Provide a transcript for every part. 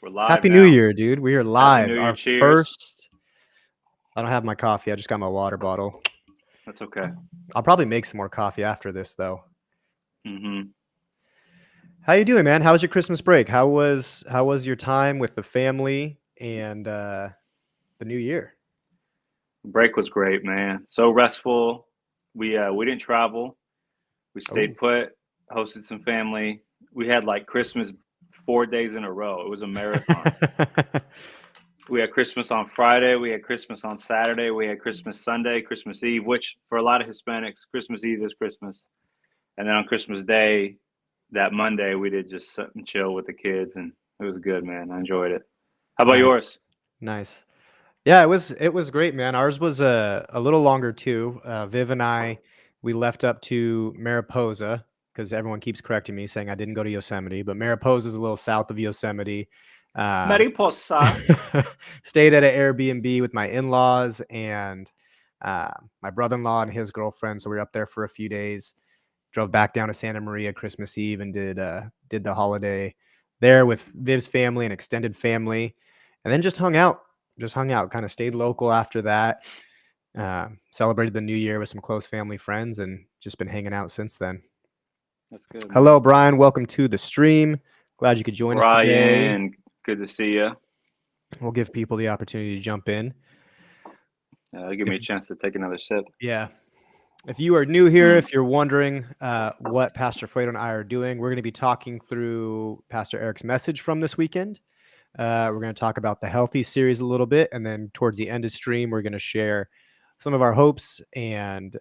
We're live Happy New now. Year, dude. We are Happy live. New Year. Our Cheers. first. I don't have my coffee. I just got my water bottle. That's okay. I'll probably make some more coffee after this, though. Mm-hmm. How you doing, man? How was your Christmas break? How was your time with the family and the New Year? Break was great, man. So restful. We didn't travel. We Oh, stayed put, hosted some family. We had like Christmas 4 days in a row. It was a marathon. We had Christmas on Friday, we had Christmas on Saturday, we had Christmas Sunday, Christmas Eve, which for a lot of Hispanics, Christmas Eve is Christmas. And then on Christmas Day, that Monday, we did just sit and chill with the kids, and it was good, man. I enjoyed it. How about nice, yours? nice. Yeah, it was great, man. Ours was a little longer too. Viv and I, we left up to Mariposa because everyone keeps correcting me saying I didn't go to Yosemite, but Mariposa is a little south of Yosemite. Um, Mariposa. Stayed at an Airbnb with my in-laws and my brother-in-law and his girlfriend. So we were up there for a few days. Drove back down to Santa Maria Christmas Eve and did the holiday there with Viv's family and extended family, and then just hung out. Just hung out. Kind of stayed local after that. Celebrated the New Year with some close family friends, and just been hanging out since then. That's good, Hello, man. Brian. Welcome to the stream. Glad you could join us today. Brian, good to see you. We'll give people the opportunity to jump in. Give me a If chance to take another sip. Yeah, if you are new here, Mm. if you're wondering what Pastor Fredo and I are doing, we're going to be talking through Pastor Erik's message from this weekend. We're going to talk about the Healthy series a little bit, and then towards the end of stream, we're going to share some of our hopes and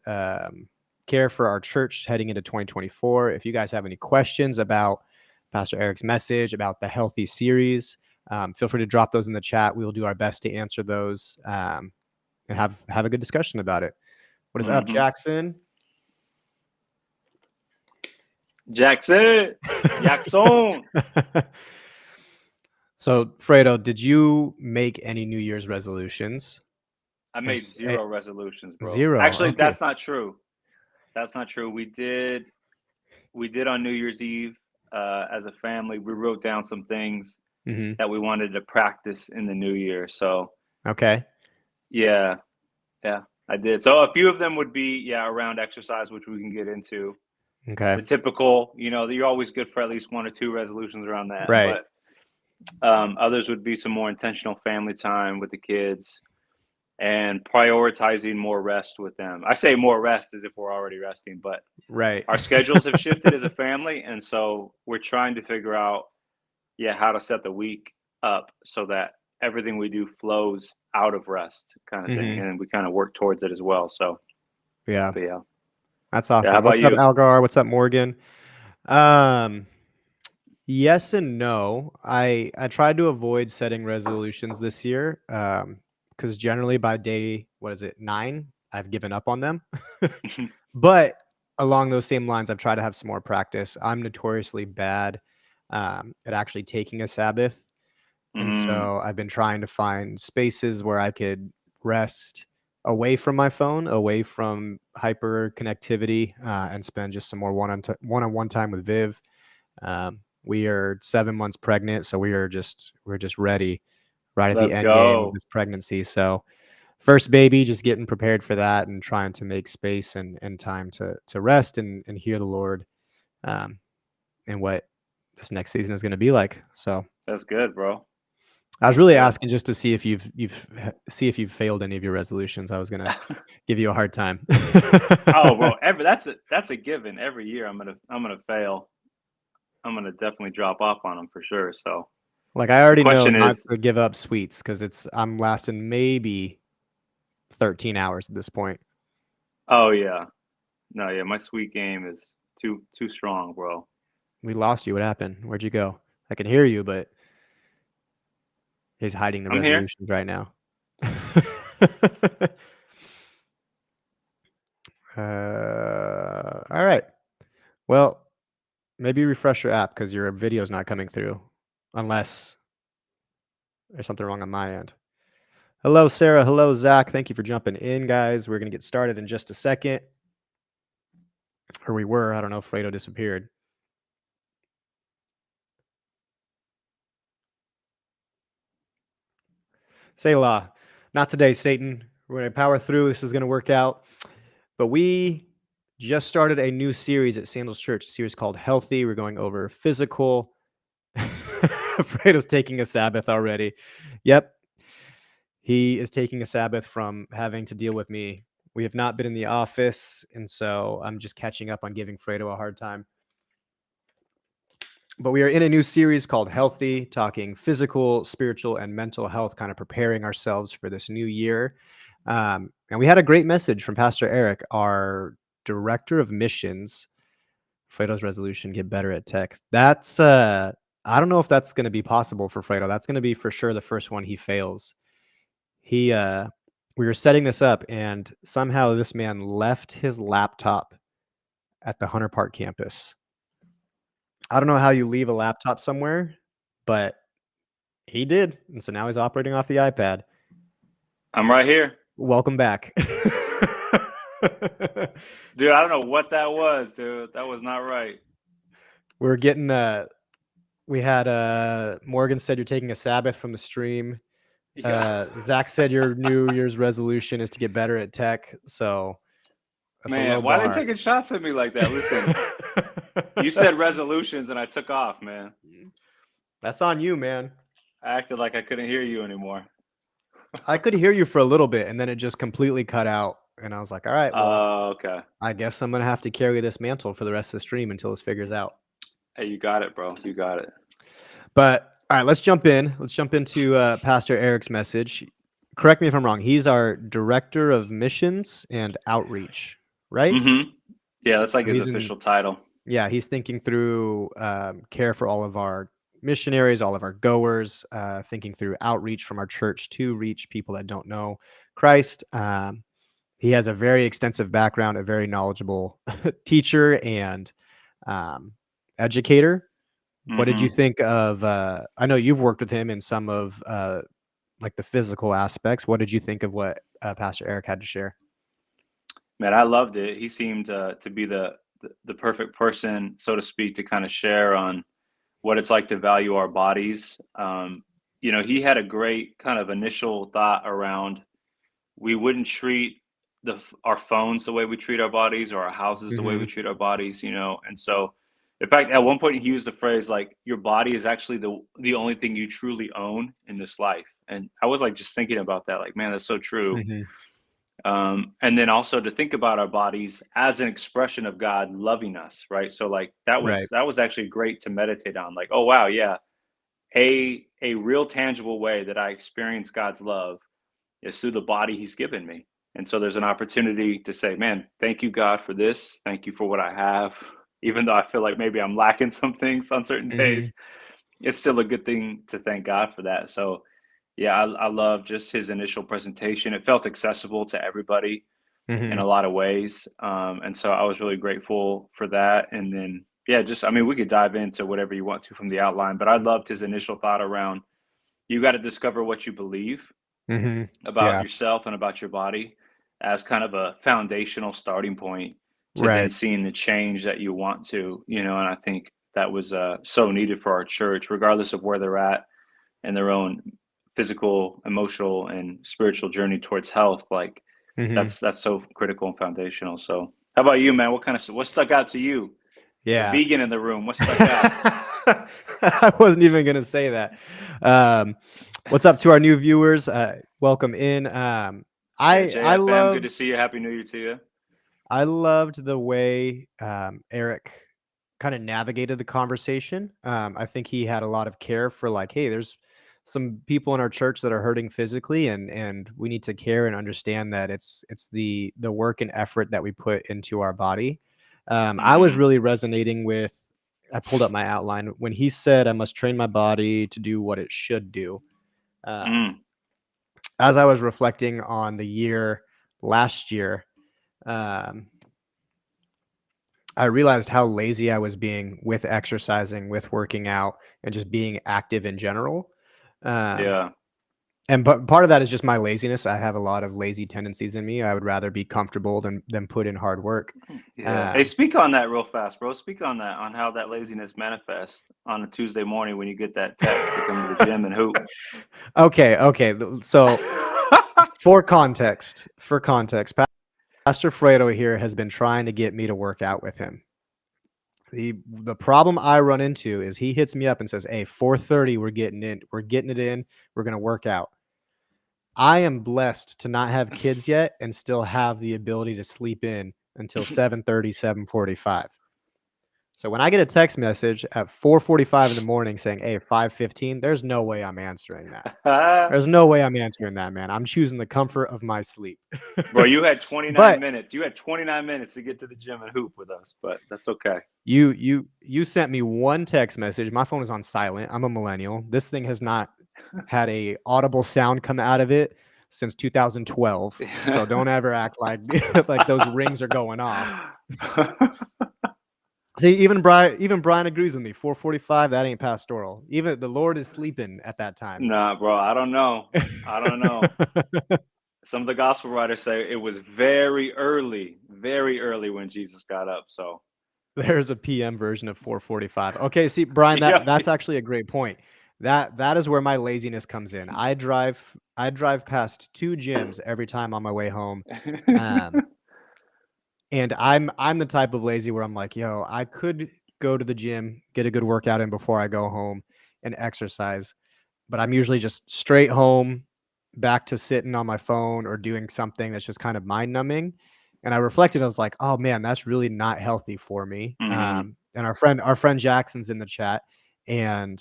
care for our church heading into 2024. If you guys have any questions about Pastor Erik's message, about the Healthy series, feel free to drop those in the chat. We will do our best to answer those and have a good discussion about it. What is up, Mm-hmm. Jackson? Jackson. Jackson. So, Fredo, did you make any New Year's resolutions? I And made zero resolutions, bro. zero. Actually, Okay. that's not true. That's not true. We did on New Year's Eve as a family. We wrote down some things Hmm. that we wanted to practice in the new year. So Okay. yeah, yeah, I did. So a few of them would be around exercise, which we can get into. Okay. The typical, you're always good for at least one or two resolutions around that. Right. But others would be some more intentional family time with the kids and prioritizing more rest with them. I say more rest as if we're already resting, but Right. our schedules have shifted as a family, and so we're trying to figure out, how to set the week up so that everything we do flows out of rest, kind of thing, Hmm. and we kind of work towards it as well. So, Yeah. but yeah, That's yeah. How awesome. about What's up, you? Algar? What's up, Morgan? Um, yes and no. I tried to avoid setting resolutions this year. Because generally by day, what is it, 9, I've given up on them. But along those same lines, I've tried to have some more practice. I'm notoriously bad at actually taking a Sabbath. And Mm, so I've been trying to find spaces where I could rest away from my phone, away from hyper connectivity, and spend just some more one-on-one time with Viv. We are 7 months pregnant, so we're just ready right at the let's end game of go. this pregnancy. So first baby, just getting prepared for that and trying to make space and time to rest and hear the Lord, um, and what this next season is going to be like. So That's good, bro. I was That's really good. asking just to see if you've failed any of your resolutions. I was gonna give you a hard time. Oh, bro. That's a given. Every year, I'm gonna fail. I'm gonna definitely drop off on them for sure. So Like I the already know question not is, to give up sweets because I'm lasting maybe 13 hours at this point. oh yeah, no, yeah, my sweet game is too strong, bro. We lost you. What happened? Where'd you go? I can hear you, but he's hiding the I'm here. resolutions right now. All right. Well, maybe refresh your app because your video is not coming through, unless there's something wrong on my end. Hello, Sarah. Hello, Zach. Thank you for jumping in, guys. We're going to get started in just a second. Or we were. I don't know if Fredo disappeared. Selah. Not today, Satan. We're going to power through. This is going to work out. But we just started a new series at Sandals Church, a series called Healthy. We're going over physical. Fredo's taking a Sabbath already. Yep. He is taking a Sabbath from having to deal with me. We have not been in the office, and so I'm just catching up on giving Fredo a hard time. But we are in a new series called Healthy, talking physical, spiritual, and mental health, kind of preparing ourselves for this new year. And we had a great message from Pastor Erik, our director of missions. Fredo's resolution: get better at tech. That's I don't know if that's going to be possible for Fredo. That's going to be for sure the first one he fails. We were setting this up, and somehow this man left his laptop at the Hunter Park campus. I don't know how you leave a laptop somewhere, but he did. And so now he's operating off the iPad. I'm right here. Welcome back. Dude, I don't know what that was, dude. That was not right. We're getting we had Morgan said you're taking a Sabbath from the stream. Yeah. Zach said your New Year's resolution is to get better at tech. So that's a low Man, why bar. are they taking shots at me like that? Listen, you said resolutions and I took off, man. That's on you, man. I acted like I couldn't hear you anymore. I could hear you for a little bit, and then it just completely cut out. And I was like, all right, well, Okay. I guess I'm going to have to carry this mantle for the rest of the stream until this figures out. Hey, you got it, bro. You got it. But all right, let's jump in. Let's jump into Pastor Erik's message. Correct me if I'm wrong. He's our director of missions and outreach, right? Mm-hmm. Yeah, that's like his official title. Yeah, he's thinking through care for all of our missionaries, all of our goers, thinking through outreach from our church to reach people that don't know Christ. He has a very extensive background, a very knowledgeable teacher and educator. What did you think of? I know you've worked with him in some of like the physical aspects. What did you think of what Pastor Erik had to share? Man, I loved it. He seemed to be the perfect person, so to speak, to kind of share on what it's like to value our bodies. He had a great kind of initial thought around we wouldn't treat our phones the way we treat our bodies, or our houses the way we treat our bodies, and so in fact at one point he used the phrase like your body is actually the only thing you truly own in this life. And I was like just thinking about that, like, man, that's so true. And then also to think about our bodies as an expression of God loving us, right? So like that was actually great to meditate on, like, oh wow, yeah, a real tangible way that I experience God's love is through the body he's given me. And so there's an opportunity to say, man, thank you, God, for this. Thank you for what I have. Even though I feel like maybe I'm lacking some things on certain days, it's still a good thing to thank God for that. So yeah, I love just his initial presentation. It felt accessible to everybody in a lot of ways. And so I was really grateful for that. And then, yeah, we could dive into whatever you want to from the outline, but I loved his initial thought around you got to discover what you believe about yourself and about your body as kind of a foundational starting point to then seeing the change that you want to, and I think that was so needed for our church, regardless of where they're at in their own physical, emotional, and spiritual journey towards health. Like that's so critical and foundational. So how about you, man? What stuck out to you? Yeah. The vegan in the room, what stuck out? I wasn't even going to say that. What's up to our new viewers? Welcome in. I love. Good to see you. Happy New Year to you. I loved the way Erik kind of navigated the conversation. I think he had a lot of care for like, hey, there's some people in our church that are hurting physically, and we need to care and understand that it's the work and effort that we put into our body. I was really resonating with. I pulled up my outline when he said, "I must train my body to do what it should do." As I was reflecting on the year last year, I realized how lazy I was being with exercising, with working out, and just being active in general. But part of that is just my laziness. I have a lot of lazy tendencies in me. I would rather be comfortable than put in hard work. Yeah. Hey, speak on that real fast, bro. Speak on that, on how that laziness manifests on a Tuesday morning when you get that text to come to the gym and hoop. Okay. So for context, Pastor Fredo here has been trying to get me to work out with him. The problem I run into is he hits me up and says, "Hey, 4:30, we're getting in. We're getting it in. We're gonna work out." I am blessed to not have kids yet and still have the ability to sleep in until 7:30, 7:45. So when I get a text message at 4:45 in the morning saying, "Hey, 5:15," there's no way I'm answering that. There's no way I'm answering that, man. I'm choosing the comfort of my sleep. Bro, you had 29 But minutes. You had 29 minutes to get to the gym and hoop with us, but that's okay. you sent me one text message. My phone is on silent. I'm a millennial. This thing has not had a audible sound come out of it since 2012. So don't ever act like like those rings are going off. See, even Brian agrees with me. 4:45, that ain't pastoral. Even the Lord is sleeping at that time. Nah, bro, I don't know. I don't know. Some of the gospel writers say it was very early when Jesus got up. So There's a PM version of 4:45. Okay, see, Brian, yeah, that's actually a great point. That is where my laziness comes in. I drive past 2 gyms every time on my way home. Um, and I'm the type of lazy where I'm like, "Yo, I could go to the gym, get a good workout in before I go home and exercise." But I'm usually just straight home, back to sitting on my phone or doing something that's just kind of mind numbing. And I reflected, I was like, oh man, that's really not healthy for me. hmm And our friend Jackson's in the chat. And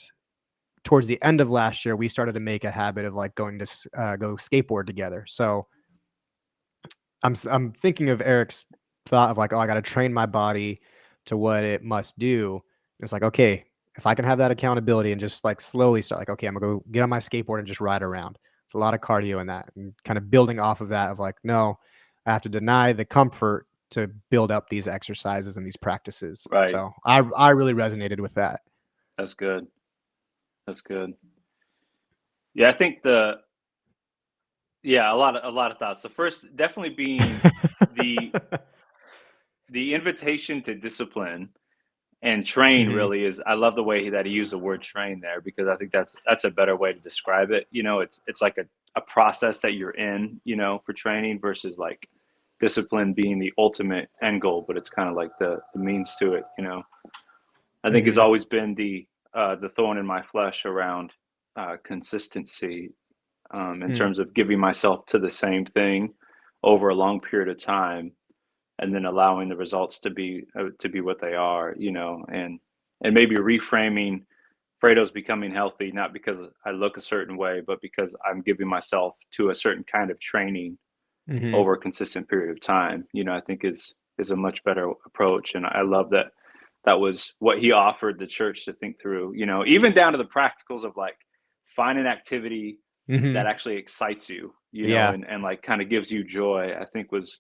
towards the end of last year, we started to make a habit of like going to go skateboard together. So I'm thinking of Eric's thought of like, oh, I got to train my body to what it must do. It's like, okay, if I can have that accountability and just like slowly start like, okay, I'm gonna go get on my skateboard and just ride around. It's a lot of cardio in that, and kind of building off of that of like, no, I have to deny the comfort to build up these exercises and these practices. right. So I really resonated with that. That's good. That's good. Yeah, I think a lot of thoughts. The first definitely being the invitation to discipline and train hmm really is. I love the way that he used the word train there, because I think that's a better way to describe it. It's like a process that you're in, for training, versus like discipline being the ultimate end goal, but it's kind of like the means to it. I think has hmm always been the thorn in my flesh around consistency, in hmm terms of giving myself to the same thing over a long period of time, and then allowing the results to be what they are, and maybe reframing Fredo's becoming healthy, not because I look a certain way, but because I'm giving myself to a certain kind of training hmm over a consistent period of time. I think is a much better approach, and I love that that was what he offered the church to think through. Even down to the practicals of like find an activity that hmm actually excites you, Yeah. and like kind of gives you joy. I think was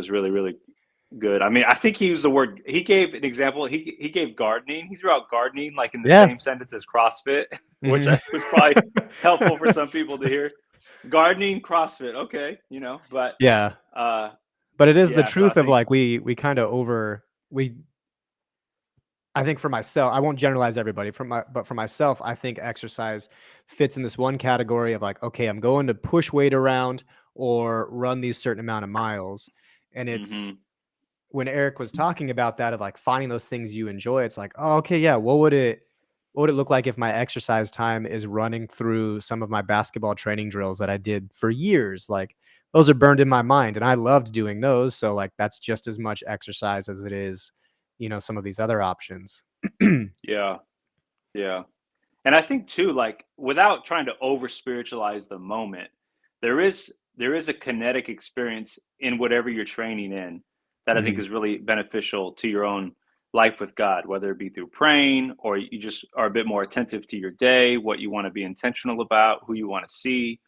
really really good. I mean, I think he used the word. He gave an example. He gave gardening. He threw out gardening like in the Yeah. same sentence as CrossFit, which hmm I was probably helpful for some people to hear. Gardening, CrossFit, okay, but yeah. uh, But it is the yeah. So I truth of think, like we kind of we I think for myself, I won't generalize everybody but for myself, I think exercise fits in this one category of like, okay, I'm going to push weight around or run these certain amount of miles. And it's hmm when Eric was talking about that of like finding those things you enjoy, it's like, oh, okay, yeah, what would it look like if my exercise time is running through some of my basketball training drills that I did for years? Like those are burned in my mind and I loved doing those. So like that's just as much exercise as it is, some of these other options. yeah, yeah. And I think too, like without trying to over spiritualize the moment, there is a kinetic experience in whatever you're training in that I think Mhm, is really beneficial to your own life with God, whether it be through praying or you just are a bit more attentive to your day, what you want to be intentional about, who you want to see.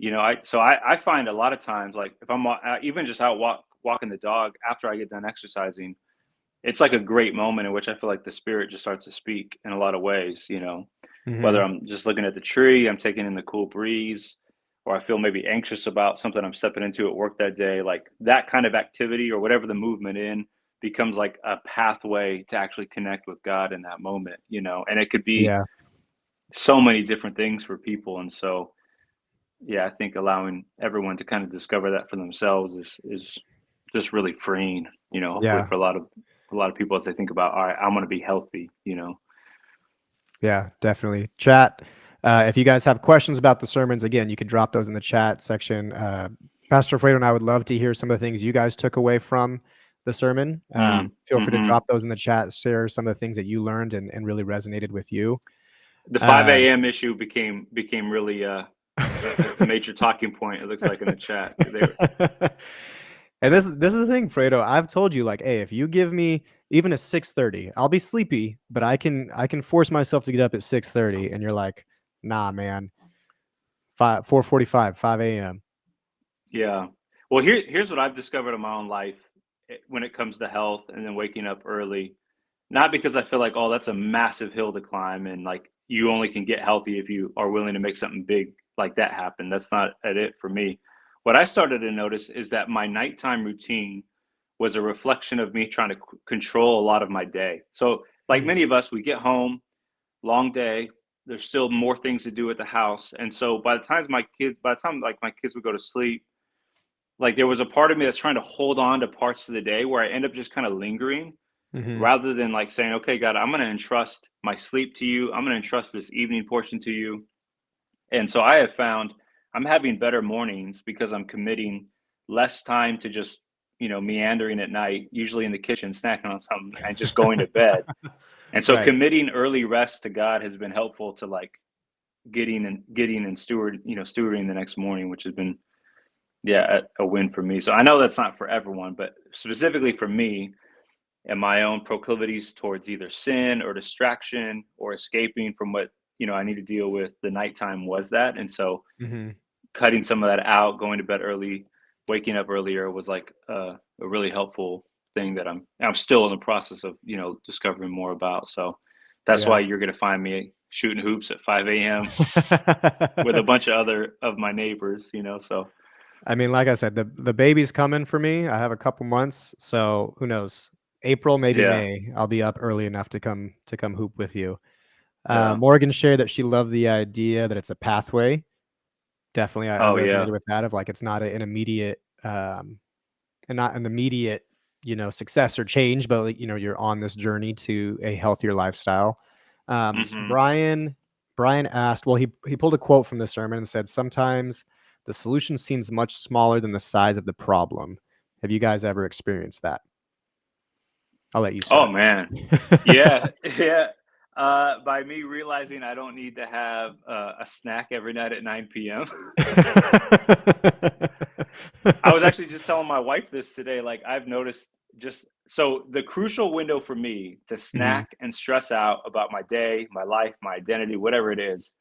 I find a lot of times, like if I'm even just out walking the dog after I get done exercising, it's like a great moment in which I feel like the spirit just starts to speak in a lot of ways. Whether mhm, I'm just looking at the tree, I'm taking in the cool breeze, or I feel maybe anxious about something I'm stepping into at work that day, like that kind of activity or whatever the movement in becomes like a pathway to actually connect with God in that moment, and it could be Yeah. so many different things for people. And so, yeah, I think allowing everyone to kind of discover that for themselves is just really freeing, hopefully Yeah. for a lot of people as they think about, all right, I'm going to be healthy. Yeah, definitely. Chat. If you guys have questions about the sermons, again, you can drop those in the chat section. Pastor Fredo and I would love to hear some of the things you guys took away from the sermon. Feel free to Mm-hmm. drop those in the chat, share some of the things that you learned and really resonated with you. The 5 Uh, a.m. issue became really a major talking point. It looks like in the chat. and this is the thing, Fredo. I've told you, like, hey, if you give me even a 6:30, I'll be sleepy, but I can force myself to get up at 6:30. And you're like, nah, man, 4:45, 5 a.m. Yeah. Well, here's what I've discovered in my own life when it comes to health and then waking up early. Not because I feel like, oh, that's a massive hill to climb and like you only can get healthy if you are willing to make something big like that happen. That's not at it for me. What I started to notice is that my nighttime routine was a reflection of me trying to control a lot of my day. So, like Mm. many of us, we get home, long day. There's still more things to do at the house, and so by the time like my kids would go to sleep, like there was a part of me that's trying to hold on to parts of the day where I end up just kind of lingering Mhm. rather than like saying, okay, God, I'm going to entrust my sleep to you. I'm going to entrust this evening portion to you. And so I have found I'm having better mornings because I'm committing less time to just, meandering at night, usually in the kitchen, snacking on something and just going to bed. And so Right. committing early rest to God has been helpful to like getting and stewarding the next morning, which has been, yeah, a win for me. So I know that's not for everyone, but specifically for me, and my own proclivities towards either sin or distraction or escaping from what I need to deal with, the nighttime was that. And so Mhm. cutting some of that out, going to bed early, waking up earlier was like a really helpful thing that I'm still in the process of discovering more about. So that's Yeah. why you're going to find me shooting hoops at 5 a.m. with a bunch of other of my neighbors. So I mean, like I said, the baby's coming for me. I have a couple months, so who knows? April, maybe yeah, May, I'll be up early enough to come hoop with you. yeah. Morgan shared that she loved the idea that it's a pathway. Definitely, I Oh yeah. resonated with that of like it's not an immediate and not an immediate, success or change, but like, you're on this journey to a healthier lifestyle. Hmm. Brian asked, well, he pulled a quote from the sermon and said, sometimes the solution seems much smaller than the size of the problem. Have you guys ever experienced that? I'll let you Oh start. man. Yeah, yeah. By me realizing I don't need to have a snack every night at 9 p.m. I was actually just telling my wife this today. Like, I've noticed just so the crucial window for me to Mhm. snack and stress out about my day, my life, my identity, whatever it is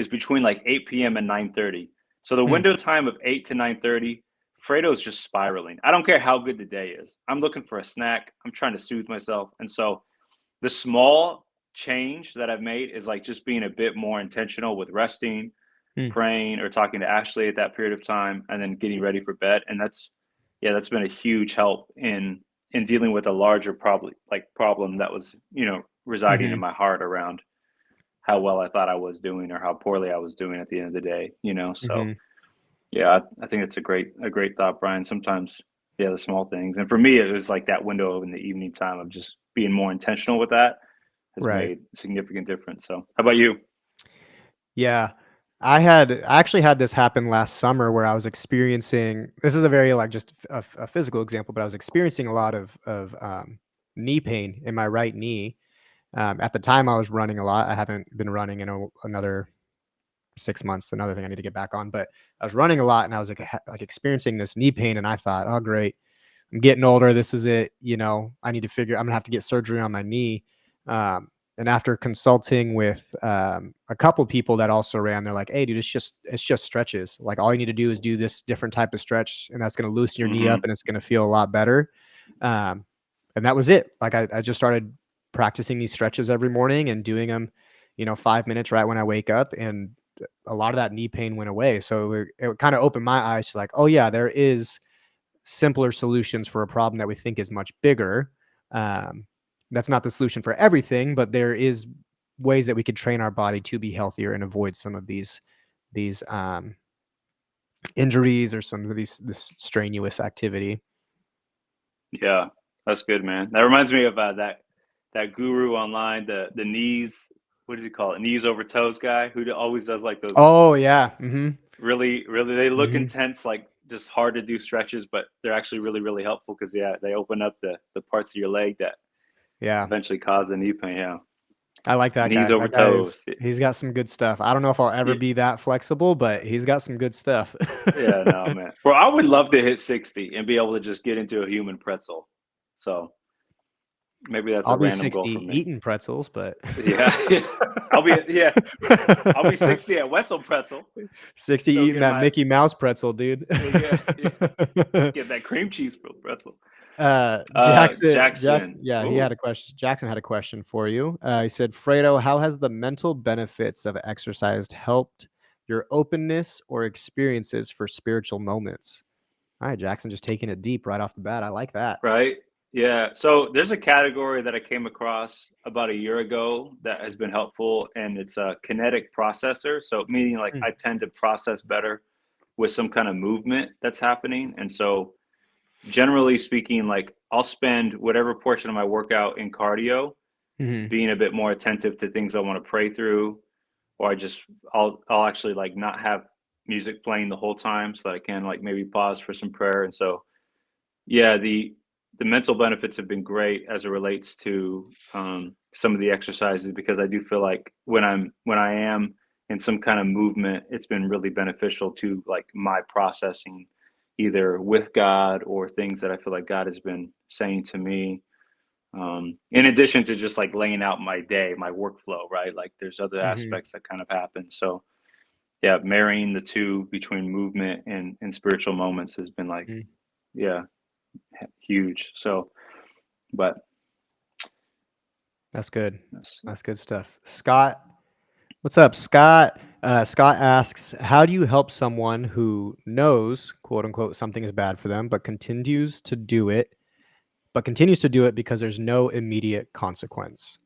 between like 8 p.m. and 9:30. So the Hmm. window time of 8 to 9:30, Fredo's just spiraling. I don't care how good the day is. I'm looking for a snack. I'm trying to soothe myself. And so the small change that I've made is like just being a bit more intentional with resting, Hmm. praying, or talking to Ashley at that period of time, and then getting ready for bed. And that's been a huge help in dealing with a larger problem that was residing in Hmm. my heart around how well I thought I was doing or how poorly I was doing at the end of the day. So Hmm. yeah, I think it's a great thought, Brian. Sometimes, yeah, the small things. And for me, it was like that window in the evening time of just being more intentional with that has Right. made a significant difference. So how about you? Yeah. I actually had this happen last summer where I was experiencing, this is a very like just a physical example, but I was experiencing a lot of knee pain in my right knee. At the time I was running a lot. I haven't been running in another 6 months. Another thing I need to get back on, but I was running a lot and I was like experiencing this knee pain, and I thought, oh great, I'm getting older. This is it. I need to I'm gonna have to get surgery on my knee. And after consulting with a couple people that also ran, they're like, "Hey, dude, it's just stretches. Like all you need to do is do this different type of stretch, and that's gonna loosen your knee up, Hmm. and it's gonna feel a lot better." Um, and that was it. Like I just started practicing these stretches every morning and doing them, 5 minutes right when I wake up, and a lot of that knee pain went away. So it kind of opened my eyes to like, oh yeah, there is simpler solutions for a problem that we think is much bigger. That's not the solution for everything, but there is ways that we could train our body to be healthier and avoid some of these injuries or some of this strenuous activity. Yeah, that's good, man. That reminds me of that guru online, the knees. What does he call it? Knees over toes guy who always does like those Oh yeah. Mm-hmm. really, really. They look Mm-hmm. intense, like just hard to do stretches, but they're actually really, really helpful because they open up the parts of your leg that Yeah. eventually cause the knee pain. Yeah, I like that knees guy. over That guy is, toes. he's got some good stuff. I don't know if I'll ever Yeah, be that flexible, but he's got some good stuff. yeah, no, man. Well, I would love to hit 60 and be able to just get into a human pretzel. So maybe that's a I'll be random 60 goal for me. eating pretzels, but Yeah, I'll be 60 at Wetzel Pretzel. 60 So eating get that my Mickey Mouse pretzel, dude. yeah, get that cream cheese pretzel. Jackson, Jackson. yeah, he Ooh, had a question. Jackson had a question for you. He said, Fredo, how has the mental benefits of exercise helped your openness or experiences for spiritual moments? All right, Jackson, just taking it deep right off the bat. I like that. right. Yeah. So there's a category that I came across about a year ago that has been helpful, and it's a kinetic processor. So meaning like Mm, I tend to process better with some kind of movement that's happening. And so generally speaking, like I'll spend whatever portion of my workout in cardio mhm, being a bit more attentive to things I want to pray through, or I'll actually like not have music playing the whole time so that I can like maybe pause for some prayer. And so yeah, the mental benefits have been great as it relates to some of the exercises, because I do feel like when I am in some kind of movement, it's been really beneficial to like my processing, either with God or things that I feel like God has been saying to me. In addition to just like laying out my day, my workflow, right? Like there's other mhm, aspects that kind of happen. So yeah, marrying the two between movement and spiritual moments has been like, mm. yeah, huge. So, but That's good. that's, That's good stuff. Scott, what's up, Scott? Scott asks, how do you help someone who knows, quote unquote, something is bad for them, but continues to do it because there's no immediate consequence?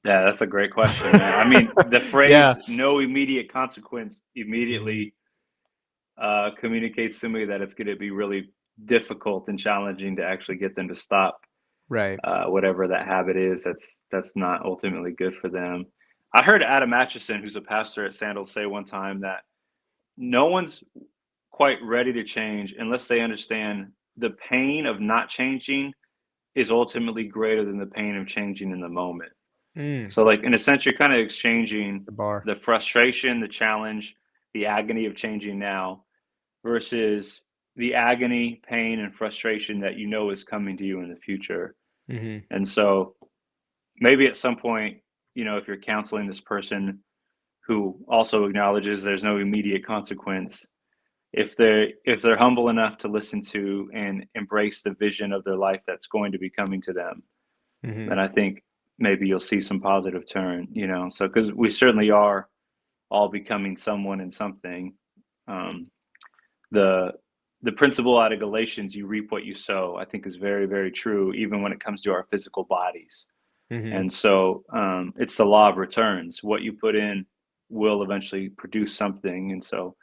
yeah, that's a great question, man. I mean, the Yeah. phrase "no immediate consequence" Mhm. immediately communicates to me that it's going to be really difficult and challenging to actually get them to stop Right. whatever that habit is that's not ultimately good for them. I heard Adam Atchison, who's a pastor at Sandals, say one time that no one's quite ready to change unless they understand the pain of not changing is ultimately greater than the pain of changing in the moment. Mm, So, like in a sense, you're kind of exchanging the bar. the frustration, the challenge, the agony of changing now versus the agony, pain, and frustration that you know is coming to you in the future. Mhm. And so, maybe at some point, if you're counseling this person who also acknowledges there's no immediate consequence, if they're humble enough to listen to and embrace the vision of their life that's going to be coming to them, then Mhm. I think maybe you'll see some positive turn. So because we certainly are all becoming someone and something. um, the the principle out of Galatians, you reap what you sow, I think is very, very true, even when it comes to our physical bodies. Mhm. And so it's the law of returns. What you put in will eventually produce something. And so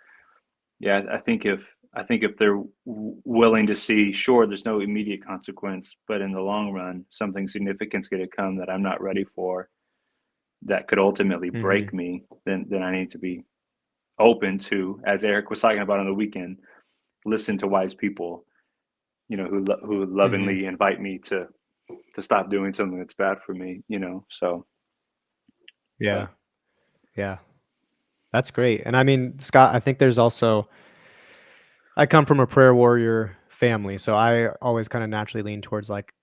yeah, I think if they're willing to see, sure, there's no immediate consequence, but in the long run, something significant's going to come that I'm not ready for, that could ultimately break Mhm. me, then I need to be open to, as Eric was talking about on the weekend, listen to wise people, who Mhm. lovingly invite me to stop doing something that's bad for me. So, Yeah. but Yeah. That's great. And I mean, Scott, I think there's also, I come from a prayer warrior family, so I always kind of naturally lean towards like,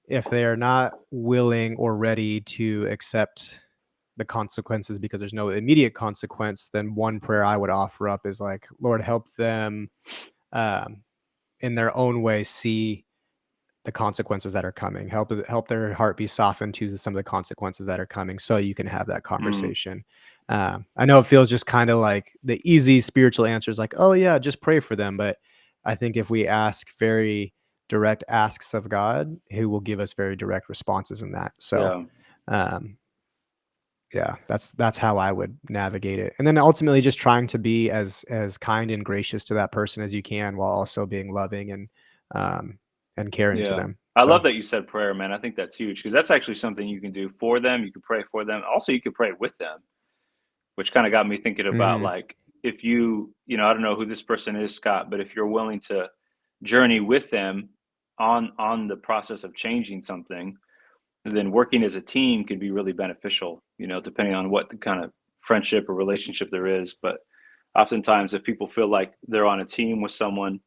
if they are not willing or ready to accept the consequences because there's no immediate consequence, then one prayer I would offer up is like, Lord, help them um, in their own way see the consequences that are coming. Help their heart be softened to some of the consequences that are coming, so you can have that conversation. I know it feels just kind of like the easy spiritual answer is like, oh yeah, just pray for them. But I think if we ask very direct asks of God, He will give us very direct responses in that. So, um, yeah, that's how I would navigate it. And then ultimately just trying to be as kind and gracious to that person as you can, while also being loving and caring to Yeah. them. I So, love that you said prayer, man. I think that's huge because that's actually something you can do for them. You can pray for them. Also, you could pray with them, which kind of got me thinking about mhm, like if I don't know who this person is, Scott, but if you're willing to journey with them on the process of changing something, then working as a team could be really beneficial, depending on what the kind of friendship or relationship there is. But oftentimes, if people feel like they're on a team with someone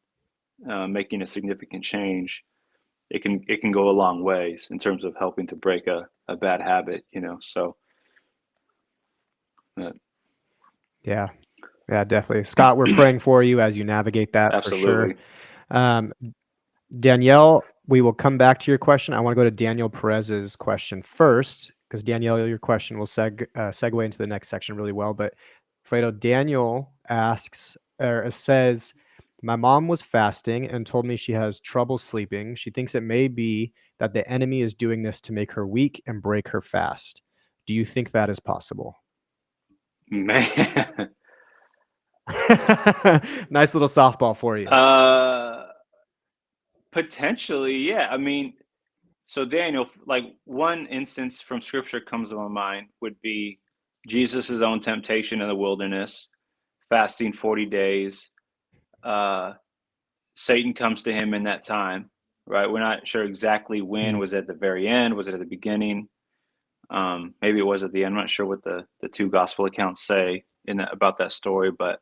making a significant change, it can go a long ways in terms of helping to break a bad habit. So uh, yeah, yeah, definitely. Scott, we're praying for you as you navigate that for sure. absolutely. Um, Danielle, we will come back to your question. I want to go to Daniel Perez's question first, because Danielle, your question will segue into the next section really well. But Fredo, Daniel asks or says, my mom was fasting and told me she has trouble sleeping. She thinks it may be that the enemy is doing this to make her weak and break her fast. Do you think that is possible? Man. Nice little softball for you. Potentially, yeah. I mean, so Daniel, like one instance from scripture comes to my mind would be Jesus' own temptation in the wilderness, fasting 40 days. Uh, Satan comes to him in that time, right? We're not sure exactly when. Mm, Was it at the very end? Was it at the beginning? Maybe it was at the end. I'm not sure what the two gospel accounts say about that story, but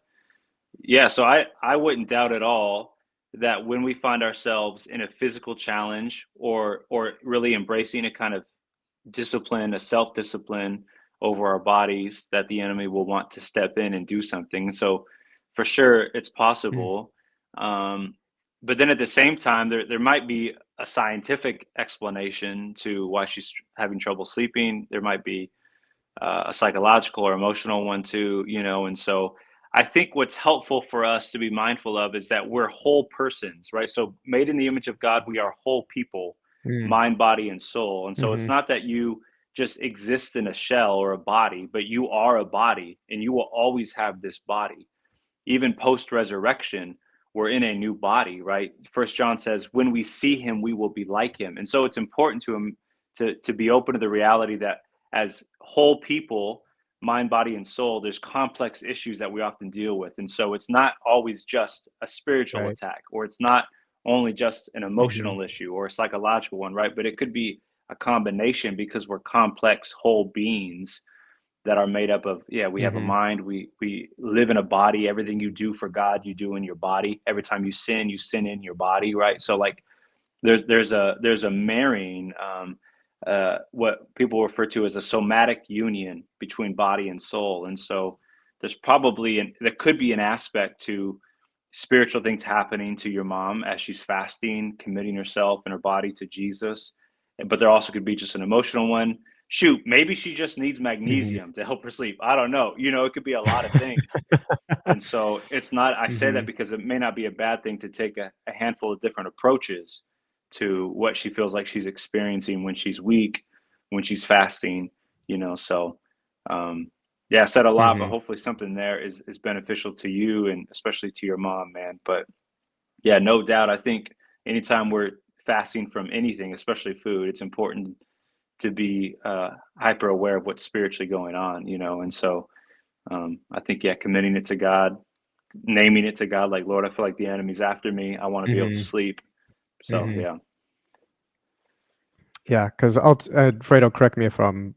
yeah, so I wouldn't doubt at all that when we find ourselves in a physical challenge or really embracing a kind of discipline, a self-discipline over our bodies, that the enemy will want to step in and do something. So for sure it's mm, possible. Um, but then at the same time, there might be a scientific explanation to why she's having trouble sleeping. There might be a psychological or emotional one too, and so I think what's helpful for us to be mindful of is that we're whole persons, right? So made in the image of God, we are whole people, mm, mind, body, and soul. And so it's mhm, not that you just exist in a shell or a body, but you are a body and you will always have this body. Even post resurrection, we're in a new body, right? First John says, when we see him, we will be like him. And so it's important to him to be open to the reality that as whole people, mind, body, and soul, there's complex issues that we often deal with. And so it's not always just a spiritual right. attack, or it's not only just an Mhm, emotional issue or a psychological one, right? But it could be a combination because we're complex whole beings that are made up of, yeah, we have a mhm, mind, we live in a body. Everything you do for God, you do in your body. Every time you sin in your body, right? So like there's a marrying, what people refer to as a somatic union between body and soul. And so there could be an aspect to spiritual things happening to your mom as she's fasting, committing herself and her body to Jesus. But there also could be just an emotional one. Shoot, maybe she just needs mhm. magnesium to help her sleep. I don't know. It could be a lot of things. And so it's not, I say that Mhm, because it may not be a bad thing to take a handful of different approaches to what she feels like she's experiencing when she's weak, when she's fasting, So, um, yeah, I said a lot, but mhm. hopefully something there is beneficial to you and especially to your mom, man. But yeah, no doubt. I think anytime we're fasting from anything, especially food, it's important to be hyper aware of what's spiritually going on. And so I think, yeah, committing it to God, naming it to God, like, Lord, I feel like the enemy's after me. I want to be able to Mhm, sleep. So, mhm. yeah. Yeah, 'cause Fredo, correct me if I'm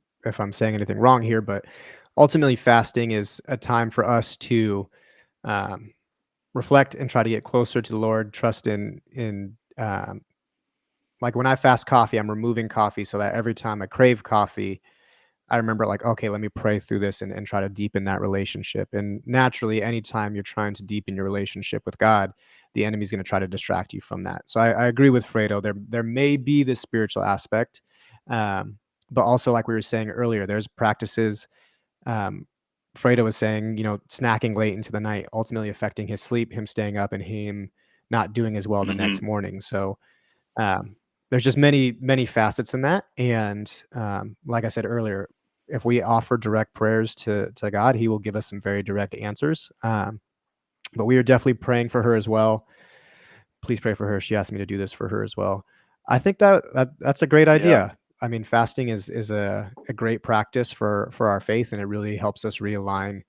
saying anything wrong here, but ultimately fasting is a time for us to, um, reflect and try to get closer to the Lord, trust in like when I fast coffee, I'm removing coffee so that every time I crave coffee, I remember like, okay, let me pray through this and try to deepen that relationship. And naturally, anytime you're trying to deepen your relationship with God, the enemy's going to try to distract you from that. So I agree with Fredo. There may be this spiritual aspect, but also like we were saying earlier, there's practices. Fredo was saying, snacking late into the night, ultimately affecting his sleep, him staying up, and him not doing as well the next morning. So there's just many, many facets in that. And like I said earlier, if we offer direct prayers to God, he will give us some very direct answers. But we are definitely praying for her as well. Please pray for her. She asked me to do this for her as well. I think that's a great Yeah. idea. I mean, fasting is a great practice for our faith, and it really helps us realign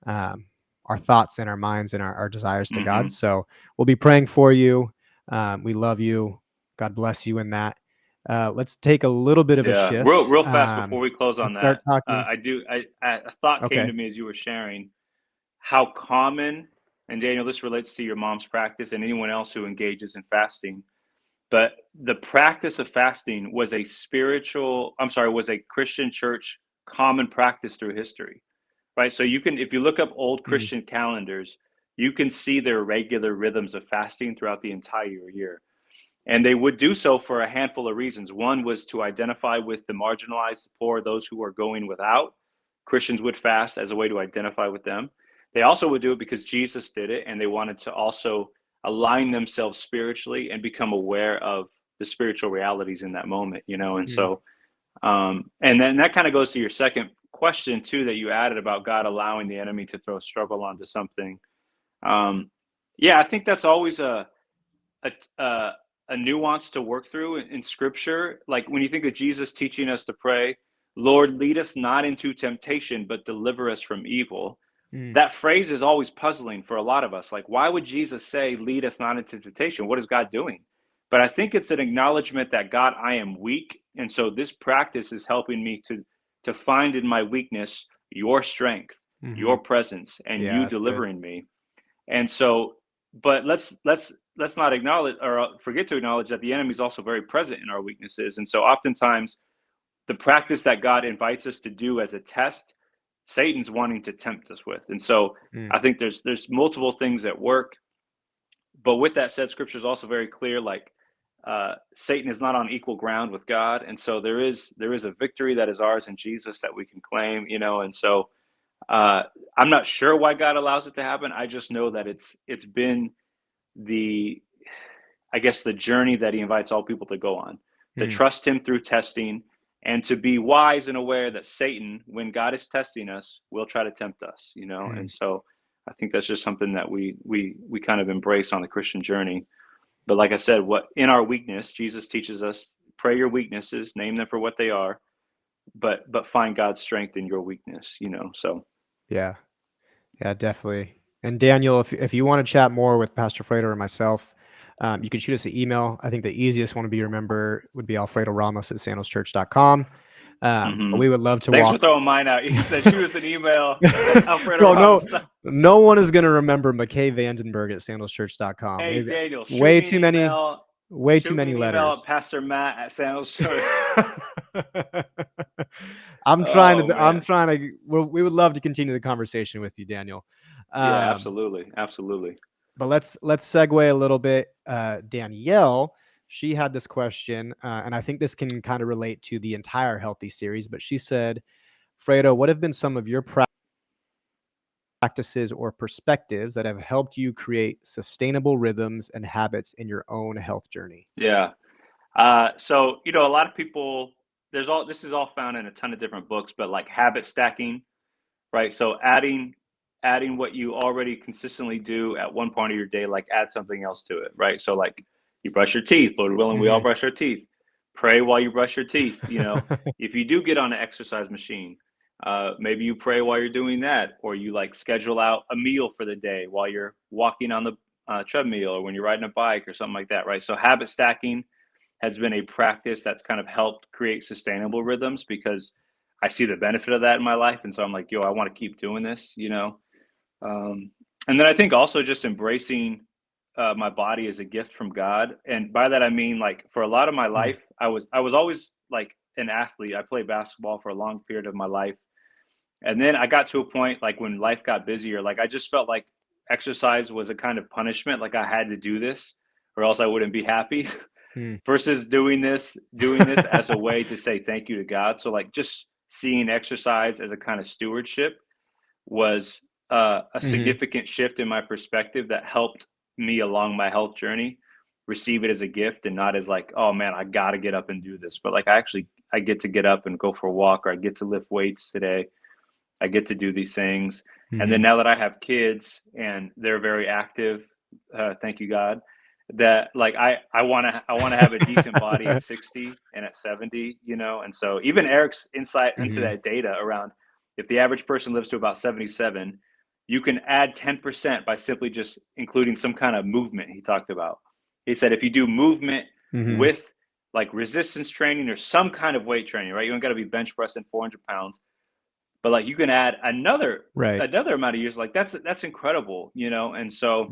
our thoughts and our minds and our desires to God. So we'll be praying for you. We love you. God bless you in that. Let's take a little bit of a Yeah. shift. Real fast before we close on Let's start that. talking. A thought came Okay. to me as you were sharing how common, and Daniel, this relates to your mom's practice and anyone else who engages in fasting, but the practice of fasting was a Christian church common practice through history, right? So if you look up old Christian calendars, you can see their regular rhythms of fasting throughout the entire year. And they would do so for a handful of reasons. One was to identify with the marginalized, the poor, those who are going without. Christians would fast as a way to identify with them. They also would do it because Jesus did it, and they wanted to also align themselves spiritually and become aware of the spiritual realities in that moment, And so, and then that kind of goes to your second question too, that you added about God allowing the enemy to throw struggle onto something. Yeah, I think that's always a nuance to work through in scripture. Like when you think of Jesus teaching us to pray, Lord, lead us not into temptation, but deliver us from evil. That phrase is always puzzling for a lot of us. Like, why would Jesus say, lead us not into temptation? What is God doing? But I think it's an acknowledgement that, God, I am weak. And so this practice is helping me to find in my weakness your strength, your presence, and Yeah, you that's good. delivering me. And so, but let's not acknowledge or forget to acknowledge that the enemy is also very present in our weaknesses. And so oftentimes the practice that God invites us to do as a test, Satan's wanting to tempt us with. And so I think there's multiple things at work. But with that said, scripture is also very clear, like Satan is not on equal ground with God. And so there is a victory that is ours in Jesus that we can claim, and so I'm not sure why God allows it to happen. I just know that it's been the journey that he invites all people to go on, to trust him through testing and to be wise and aware that Satan, when God is testing us, will try to tempt us, And so I think that's just something that we kind of embrace on the Christian journey. But like I said, what in our weakness, Jesus teaches us, pray your weaknesses, name them for what they are, but find God's strength in your weakness, So Yeah, definitely. And Daniel, if you want to chat more with Pastor Fredo or myself, you can shoot us an email. I think the easiest one to would be alfredoramos@sandalschurch.com. But we would love to Thanks walk. for throwing mine out. You said shoot us an email at Bro, alfredoramos. no one is gonna remember McKay Vandenberg at sandalschurch.com. Hey Daniel, Way too many email letters. at Pastor Matt at Sandals Church. I'm trying to. We would love to continue the conversation with you, Daniel. Yeah, absolutely. But let's segue a little bit. Danielle, she had this question, and I think this can kind of relate to the entire Healthy series. But she said, Fredo, what have been some of your practices or perspectives that have helped you create sustainable rhythms and habits in your own health journey? Yeah. So, a lot of people, this is all found in a ton of different books, but like habit stacking, right? So adding what you already consistently do at one point of your day, like add something else to it, right? So like you brush your teeth, Lord willing, we all brush our teeth. Pray while you brush your teeth. If you do get on an exercise machine, maybe you pray while you're doing that, or you like schedule out a meal for the day while you're walking on the treadmill or when you're riding a bike or something like that, right? So habit stacking has been a practice that's kind of helped create sustainable rhythms because I see the benefit of that in my life. And so I'm like, I want to keep doing this, and then I think also just embracing my body as a gift from God. And by that, I mean, like for a lot of my life, I was always like an athlete. I played basketball for a long period of my life. And then I got to a point like when life got busier, like I just felt like exercise was a kind of punishment. Like I had to do this or else I wouldn't be happy versus doing this as a way to say thank you to God. So like just seeing exercise as a kind of stewardship was a significant shift in my perspective that helped me along my health journey receive it as a gift and not as like, oh man, I got to get up and do this. But like I get to get up and go for a walk, or I get to lift weights today. I get to do these things. And then now that I have kids and they're very active, thank you God, that like I want to have a decent body at 60 and at 70, and so even Eric's insight into that data around if the average person lives to about 77, you can add 10% by simply just including some kind of movement. He talked about, he said if you do movement with like resistance training or some kind of weight training, right, you don't got to be bench pressing 400 pounds, but like you can add another amount of years. Like that's incredible, and so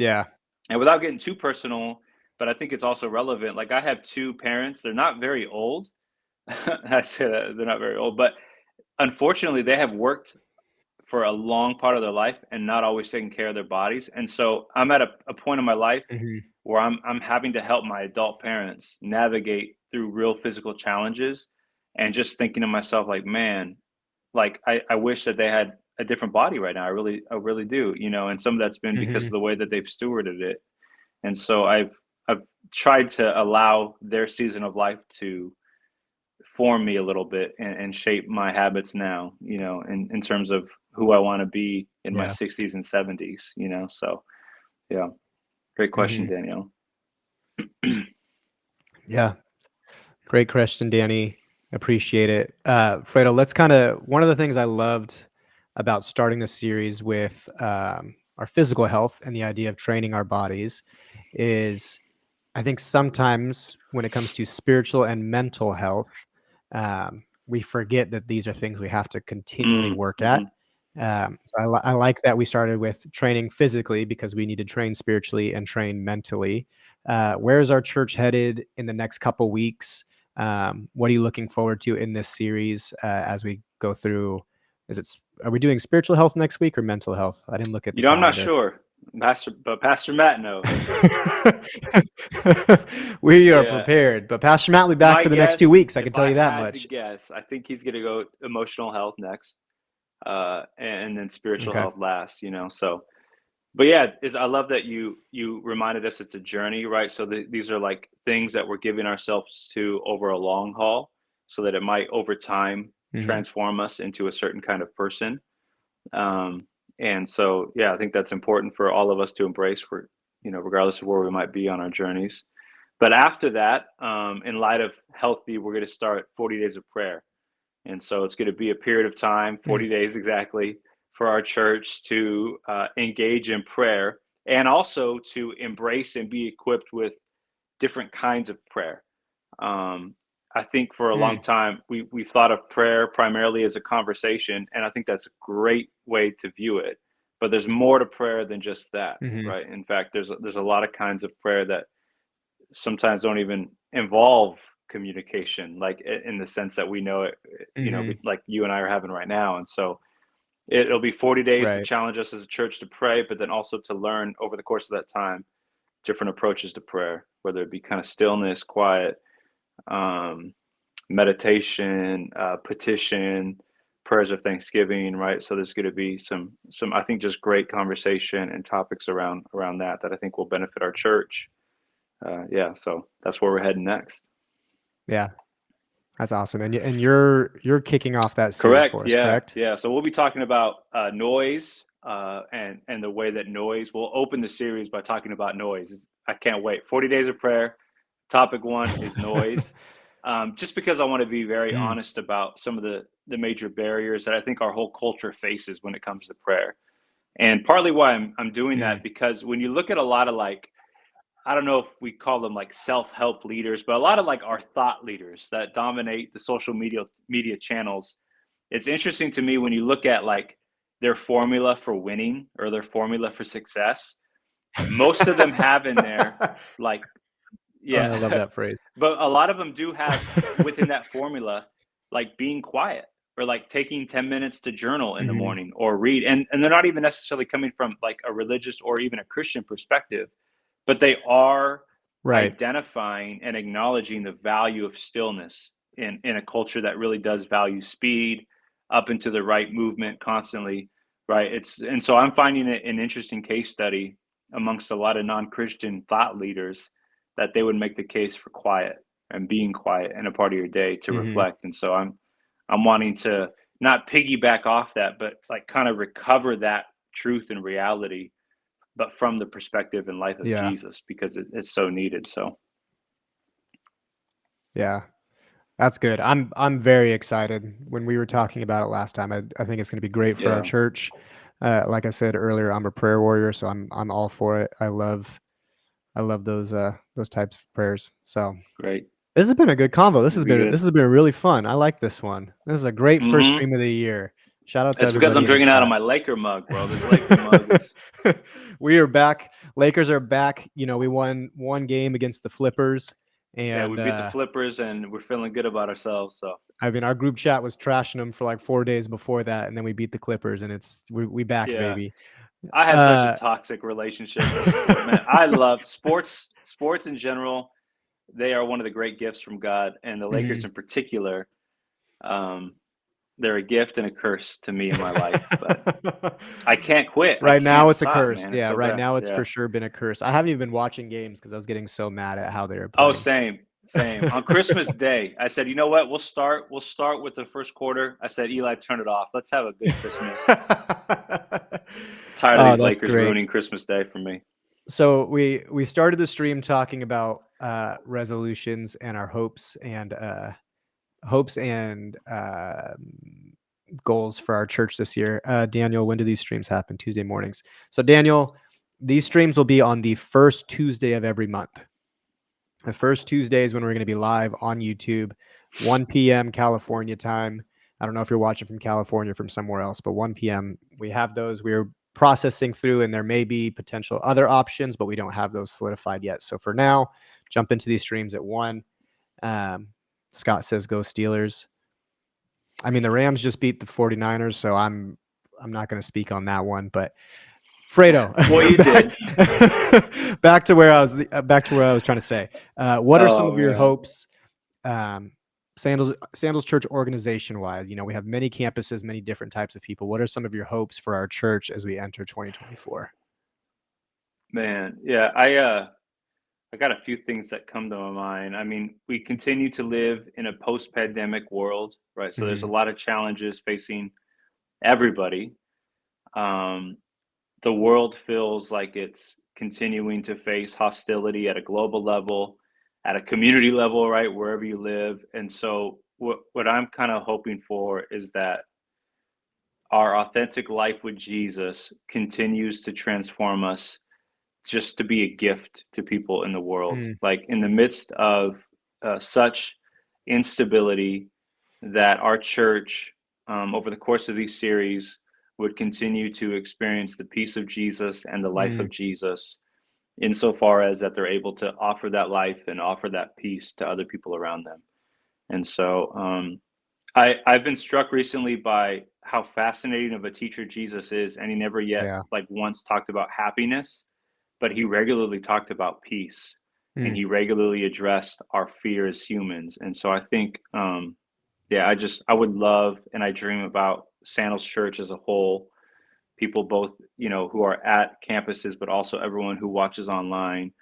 and without getting too personal, but I think it's also relevant. Like I have two parents, they're not very old. I say that they're not very old, but unfortunately they have worked for a long part of their life and not always taking care of their bodies. And so I'm at a point in my life where I'm having to help my adult parents navigate through real physical challenges, and just thinking to myself like, man, like I wish that they had a different body right now. I really do, and some of that's been because of the way that they've stewarded it. And so I've tried to allow their season of life to form me a little bit and shape my habits now, in terms of who I want to be in my 60s and 70s, so yeah. Great question, Danielle. Yeah. Great question, Danny. Appreciate it. Fredo, let's one of the things I loved about starting the series with our physical health and the idea of training our bodies is I think sometimes when it comes to spiritual and mental health, we forget that these are things we have to continually work at. So I like that we started with training physically because we need to train spiritually and train mentally. Where's our church headed in the next couple weeks? What are you looking forward to in this series as we go through? Are we doing spiritual health next week or mental health? I didn't look at the calendar. I'm not sure, but Pastor Matt knows. We are prepared, but Pastor Matt will be back for the next 2 weeks. I can tell you that much. Yes, I think he's going to go emotional health next, and then spiritual health last. So. But yeah, I love that you reminded us it's a journey, right? So these are like things that we're giving ourselves to over a long haul, so that it might over time transform us into a certain kind of person. And so, yeah, I think that's important for all of us to embrace, regardless of where we might be on our journeys. But after that, in light of healthy, we're going to start 40 days of prayer. And so it's going to be a period of time, 40 days exactly, for our church to engage in prayer, and also to embrace and be equipped with different kinds of prayer. I think for a long time, we've thought of prayer primarily as a conversation, and I think that's a great way to view it. But there's more to prayer than just that, right? In fact, there's a lot of kinds of prayer that sometimes don't even involve communication, like in the sense that we know it, like you and I are having right now. And so it'll be 40 days to challenge us as a church to pray, but then also to learn over the course of that time different approaches to prayer, whether it be kind of stillness, quiet, meditation, petition, prayers of thanksgiving, right? So there's going to be some I think just great conversation and topics around that I think will benefit our church. So that's where we're heading next. Yeah. That's awesome. And you're kicking off that series for us, correct? Yeah. So we'll be talking about noise and the way that noise. We'll open the series by talking about noise. I can't wait. 40 days of prayer. Topic 1 is noise. Just because I want to be very honest about some of the major barriers that I think our whole culture faces when it comes to prayer. And partly why I'm doing that, because when you look at a lot of like, I don't know if we call them like self-help leaders, but a lot of like our thought leaders that dominate the social media channels. It's interesting to me when you look at like their formula for winning or their formula for success. Most of them have in there like, I love that phrase. But a lot of them do have within that formula like being quiet or like taking 10 minutes to journal in the Mhm. morning or read. And they're not even necessarily coming from like a religious or even a Christian perspective, but they are Right. identifying and acknowledging the value of stillness in a culture that really does value speed, up into the right movement constantly, right? It's and so I'm finding it an interesting case study amongst a lot of non-Christian thought leaders that they would make the case for quiet and being quiet in a part of your day to Mhm. reflect. And so I'm wanting to not piggyback off that, but like kind of recover that truth and reality, but from the perspective and life of Yeah. Jesus, because it's so needed. So Yeah. That's good. I'm very excited. When we were talking about it last time, I think it's gonna be great for our yeah, church. Like I said earlier, I'm a prayer warrior, so I'm all for it. I love those types of prayers. So great. this has been a good convo. It'll be good. This has been really fun. I like this one. This is a great first Hmm. stream of the year. Shout out to That's because everybody I'm in the drinking out of chat. my Laker mug, bro. This Laker mug is We are back. Lakers are back. You know, we won one game against the Flippers, yeah. We and beat the Flippers, and we're feeling good about ourselves. So I mean, our group chat was trashing them for like 4 days before that, and then we beat the Clippers, and we back, yeah, baby. I have such a Uh, toxic relationship with sport, man. I love sports. Sports in general, they are one of the great gifts from God, and the Lakers mhm. in particular. Um, they're a gift and a curse to me in my life, but I can't quit. I Right now, can't it's a stop, curse. man. It's Yeah, so right bad. now it's Yeah. for sure been a curse. I haven't even been watching games because I was getting so mad at how they were Oh, playing. same, same. On Christmas Day, I said, you know what? We'll start with the first quarter. I said, Eli, turn it off. Let's have a good Christmas. Tired of Oh, these that's Lakers great. ruining Christmas Day for me. So we started the stream talking about resolutions and our hopes and goals for our church this year. Daniel, when do these streams happen? Tuesday mornings. So Daniel, these streams will be on the first Tuesday of every month. The first Tuesday is when we're going to be live on YouTube, 1 p.m. California time. I don't know if you're watching from California or from somewhere else, but 1 p.m. We have those. We're processing through, and there may be potential other options, but we don't have those solidified yet. So for now, jump into these streams at 1. Um, Scott says go Steelers. I mean, the Rams just beat the 49ers, so I'm not going to speak on that one, but Fredo, Well, you back, did. back to where I was trying to say. What are some Oh of your man, hopes, um, Sandals Church organization wide? You know, we have many campuses, many different types of people. What are some of your hopes for our church as we enter 2024? man. Yeah, I got a few things that come to my mind. I mean, we continue to live in a post-pandemic world, right? So there's a Hmm. lot of challenges facing everybody. Um, the world feels like it's continuing to face hostility at a global level, at a community level, right? Wherever you live. And so what I'm kind of hoping for is that our authentic life with Jesus continues to transform us just to be a gift to people in the world. Mm, Like in the midst of such instability, that our church, over the course of these series, would continue to experience the peace of Jesus and the life mm, of Jesus, insofar as that they're able to offer that life and offer that peace to other people around them. And so I've been struck recently by how fascinating of a teacher Jesus is, and he never yet yeah. like once talked about happiness, but he regularly talked about peace, and Mm, he regularly addressed our fear as humans. And so I think, yeah, I would love and I dream about Sandals Church as a whole, people both who are at campuses, but also everyone who watches online,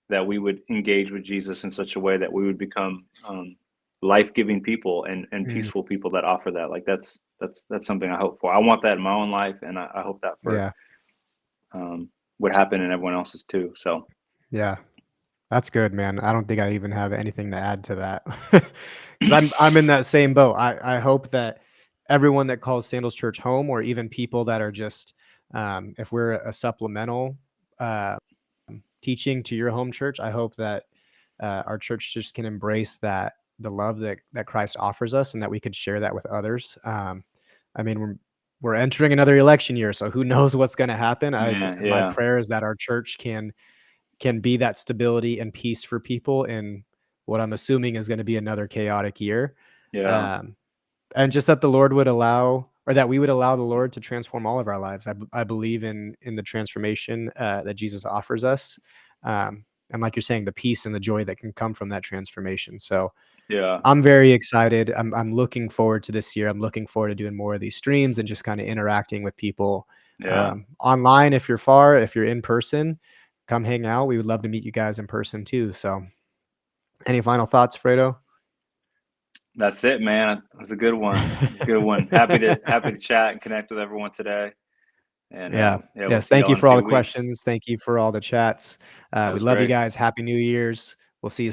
that we would engage with Jesus in such a way that we would become life-giving people and mm, peaceful people that offer that. Like that's something I hope for. I want that in my own life, and I hope that for yeah. would happen in everyone else's too. So Yeah. That's good, man. I don't think I even have anything to add to that because I'm in that same boat. I hope that everyone that calls Sandals Church home, or even people that are just, if we're a supplemental uh, teaching to your home church, I hope that our church just can embrace the love that Christ offers us, and that we could share that with others. I mean, we're entering another election year, so who knows what's going to happen. yeah, My yeah, prayer is that our church can be that stability and peace for people in what I'm assuming is going to be another chaotic year. yeah. and just that the Lord would allow, or that we would allow the Lord to transform all of our lives. I believe in the transformation that Jesus offers us. And like you're saying, the peace and the joy that can come from that transformation. So Yeah. I'm very excited. I'm looking forward to this year. I'm looking forward to doing more of these streams and just kind of interacting with people Yeah. online. If you're far, if you're in person, come hang out. We would love to meet you guys in person too. So any final thoughts, Fredo? That's it, man. It was a good one. Good one. Happy to chat and connect with everyone today. And Yeah. yeah, we'll Yes. see Thank y'all you in a for all few the weeks. questions. Thank you for all the chats. That We was love you great. guys. Happy New Year's. We'll see you